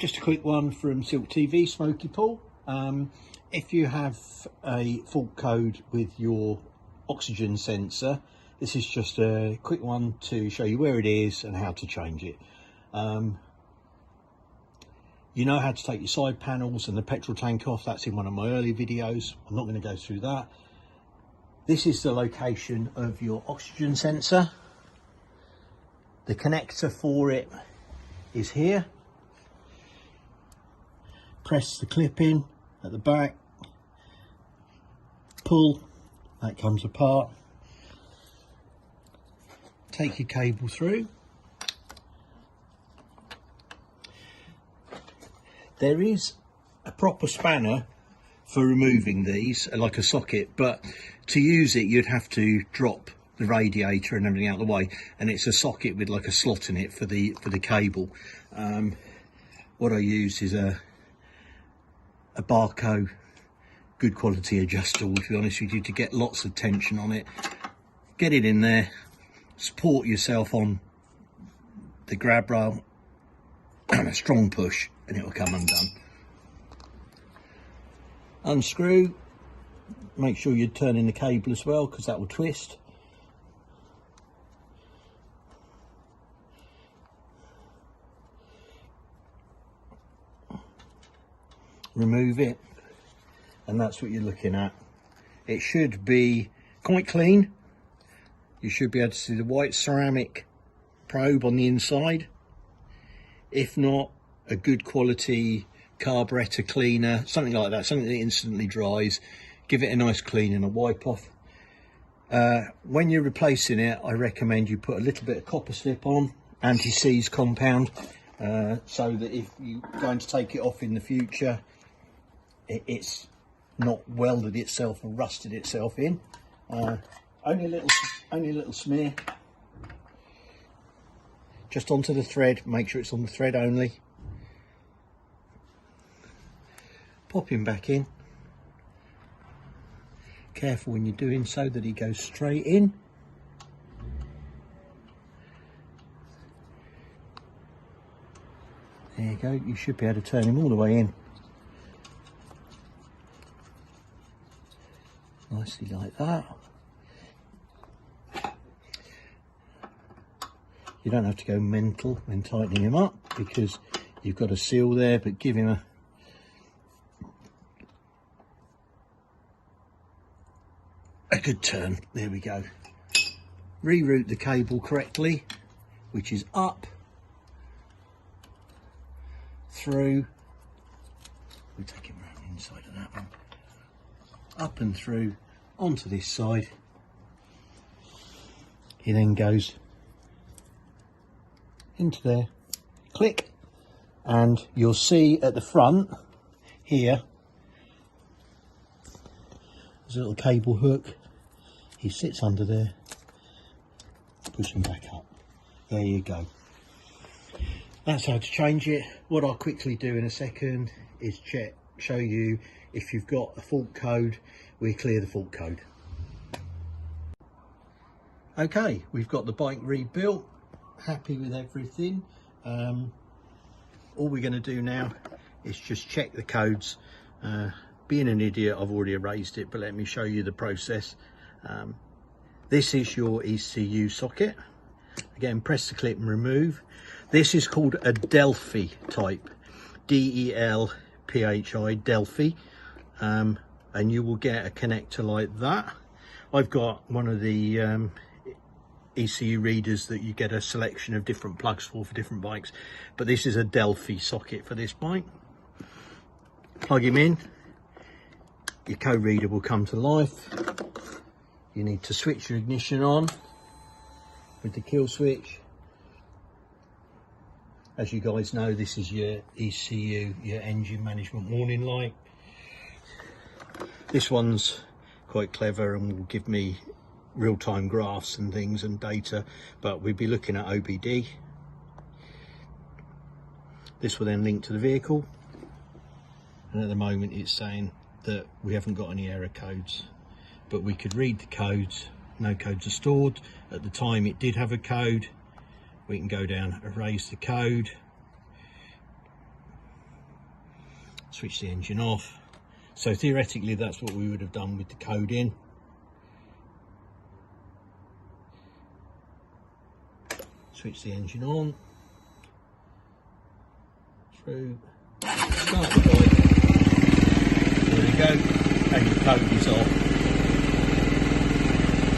Just a quick one from Silk TV, Smoky Paul. If you have a fault code with your oxygen sensor, this is just a quick one to show you where it is and how to change it. You know how to take your side panels and the petrol tank off. That's in one of my early videos. I'm not going to go through that. This is the location of your oxygen sensor. The connector for it is here. Press the clip in at the back, pull, that comes apart. Take your cable through. There is a proper spanner for removing these, like a socket, but to use it you'd have to drop the radiator and everything out of the way, and it's a socket with like a slot in it for the cable. What I use is a Barco good quality adjustable, to be honest with you, to get lots of tension on it. Get it in there, support yourself on the grab rail, and a strong push and it will come undone. Unscrew, make sure you're turning the cable as well, because that will twist. Remove it, and that's what you're looking at. It should be quite clean. You should be able to see the white ceramic probe on the inside. If not, a good quality carburetor cleaner, something like that, something that instantly dries. Give it a nice clean and a wipe off. When you're replacing it, I recommend you put a little bit of copper slip on, anti-seize compound, so that if you're going to take it off in the future, it's not welded itself or rusted itself in. Only a little smear, just onto the thread. Make sure it's on the thread only. Pop him back in. Careful when you're doing so that he goes straight in. There you go. You should be able to turn him all the way in. Nicely like that. You don't have to go mental when tightening him up, because you've got a seal there, but give him a good turn. There we go. Reroute the cable correctly, which is up, through. We'll take him around the inside of that one. Up and through onto this side. He then goes into there, click, and you'll see at the front here there's a little cable hook. He sits under there, push him back up. There you go. That's how to change it. What I'll quickly do in a second is show you if you've got a fault code. We clear the fault code. Okay, we've got the bike rebuilt, happy with everything. All we're going to do now is just check the codes. Being an idiot, I've already erased it, but let me show you the process. This is your ECU socket. Again, press the clip and remove. This is called a Delphi type, D-E-L-P-H-I, Delphi. And you will get a connector like that. I've got one of the ECU readers that you get a selection of different plugs for different bikes, but this is a Delphi socket for this bike. Plug him in, your code reader will come to life. You need to switch your ignition on with the kill switch. As you guys know, this is your ECU, your engine management warning light. This one's quite clever and will give me real-time graphs and things and data, but we'd be looking at OBD. This will then link to the vehicle, and at the moment it's saying that we haven't got any error codes, but we could read the codes. No codes are stored. At the time it did have a code. We can go down, erase the code, switch the engine off. So theoretically that's what we would have done with the code in. Switch the engine on, through, start the bike, there we go, and your code is off.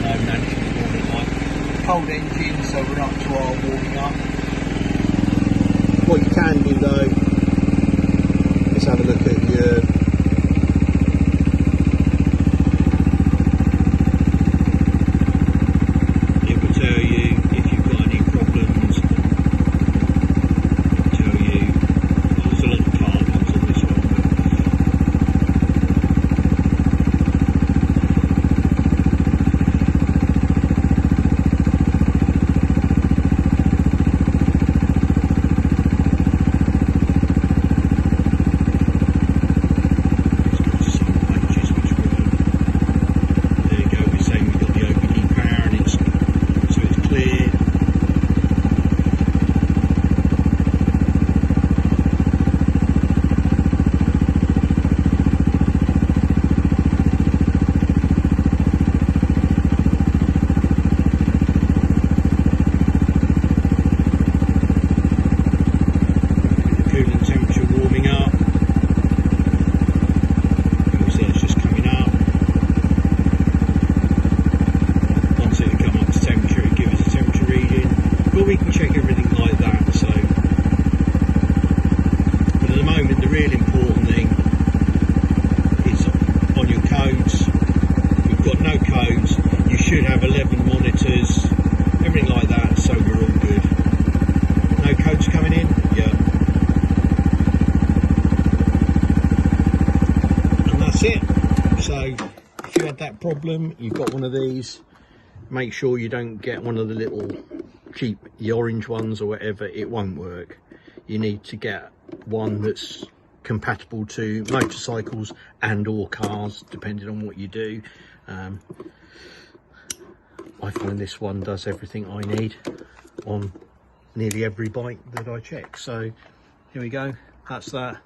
No naturally warming light. Cold engine, so we're up to our warming up. What you can do though, is have a look at your we can check everything like that. So, but at the moment, the real important thing is on your codes. We've got no codes. You should have 11 monitors, everything like that. So we're all good. No codes coming in. Yeah, and that's it. So if you had that problem, you've got one of these. Make sure you don't get one of the little cheap, the orange ones or whatever. It won't work. You need to get one that's compatible to motorcycles and or cars, depending on what you do. I find this one does everything I need on nearly every bike that I check. So here we go, that's that.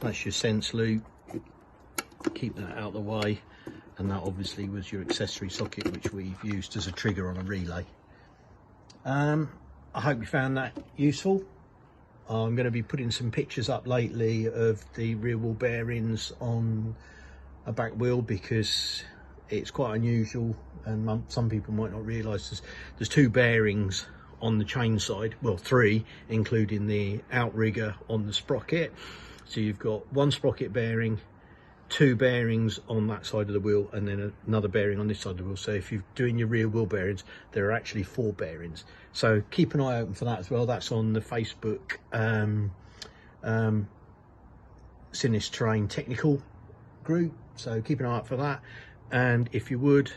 That's your sense loop. Keep that out of the way. And that obviously was your accessory socket, which we've used as a trigger on a relay. I hope you found that useful. I'm going to be putting some pictures up lately of the rear wheel bearings on a back wheel, because it's quite unusual and some people might not realise there's two bearings on the chain side, well three, including the outrigger on the sprocket. So you've got one sprocket bearing, two bearings on that side of the wheel, and then another bearing on this side of the wheel. So if you're doing your rear wheel bearings, there are actually four bearings. So keep an eye open for that as well. That's on the Facebook Sinnis Terrain technical group, so keep an eye out for that. And if you would,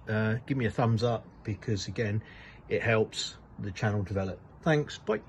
give me a thumbs up, because again, it helps the channel develop. Thanks, bye.